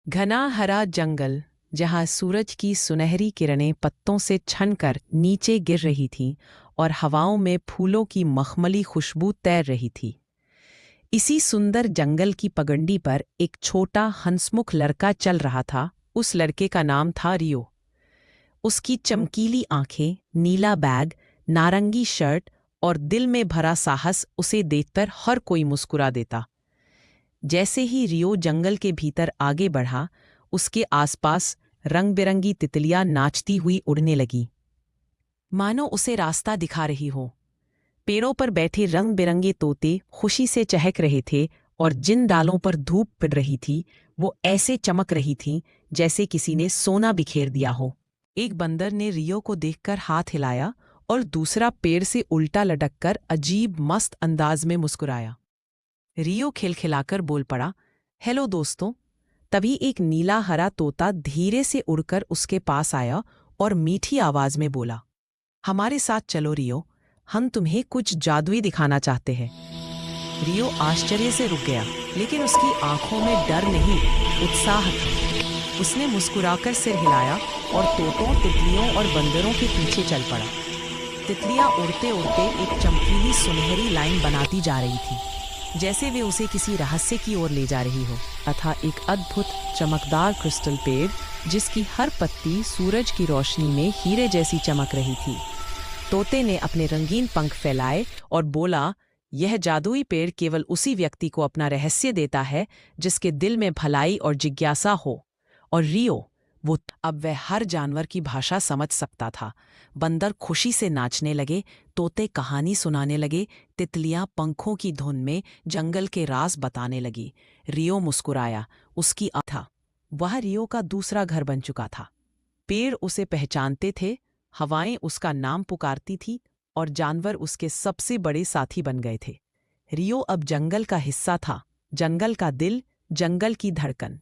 घना हरा जंगल, जहाँ सूरज की सुनहरी किरणें पत्तों से छनकर नीचे गिर रही थीं और हवाओं में फूलों की मखमली खुशबू तैर रही थी। इसी सुंदर जंगल की पगडंडी पर एक छोटा हंसमुख लड़का चल रहा था। उस लड़के का नाम था रियो। उसकी चमकीली आंखें, नीला बैग, नारंगी शर्ट और दिल में भरा साहस उसे देखकर हर कोई मुस्कुरा देता। जैसे ही रियो जंगल के भीतर आगे बढ़ा, उसके आसपास रंग बिरंगी तितलियां नाचती हुई उड़ने लगीं, मानो उसे रास्ता दिखा रही हो। पेड़ों पर बैठे रंग बिरंगे तोते खुशी से चहक रहे थे और जिन डालों पर धूप पड़ रही थी वो ऐसे चमक रही थीं जैसे किसी ने सोना बिखेर दिया हो। एक बंदर ने रियो को देखकर हाथ हिलाया और दूसरा पेड़ से उल्टा लटककर अजीब मस्त अंदाज में मुस्कुराया। रियो खिलखिलाकर बोल पड़ा, हेलो दोस्तों। तभी एक नीला हरा तोता धीरे से उड़कर उसके पास आया और मीठी आवाज में बोला, हमारे साथ चलो रियो, हम तुम्हें कुछ जादुई दिखाना चाहते हैं। रियो आश्चर्य से रुक गया, लेकिन उसकी आंखों में डर नहीं, उत्साह था। उसने मुस्कुराकर सिर हिलाया और तोतों, तितलियों और बंदरों के पीछे चल पड़ा। तितलियां उड़ते उड़ते एक चमकीली सुनहरी लाइन बनाती जा रही थी, जैसे वे उसे किसी रहस्य की ओर ले जा रही हो। अथा एक अद्भुत चमकदार क्रिस्टल पेड़, जिसकी हर पत्ती सूरज की रोशनी में हीरे जैसी चमक रही थी। तोते ने अपने रंगीन पंख फैलाए और बोला, यह जादुई पेड़ केवल उसी व्यक्ति को अपना रहस्य देता है जिसके दिल में भलाई और जिज्ञासा हो। और रियो, वो अब वह हर जानवर की भाषा समझ सकता था। बंदर खुशी से नाचने लगे, तोते कहानी सुनाने लगे, तितलियां पंखों की धुन में जंगल के राज बताने लगी। रियो मुस्कुराया, उसकी था वह रियो का दूसरा घर बन चुका था। पेड़ उसे पहचानते थे, हवाएं उसका नाम पुकारती थी और जानवर उसके सबसे बड़े साथी बन गए थे। रियो अब जंगल का हिस्सा था, जंगल का दिल, जंगल की धड़कन।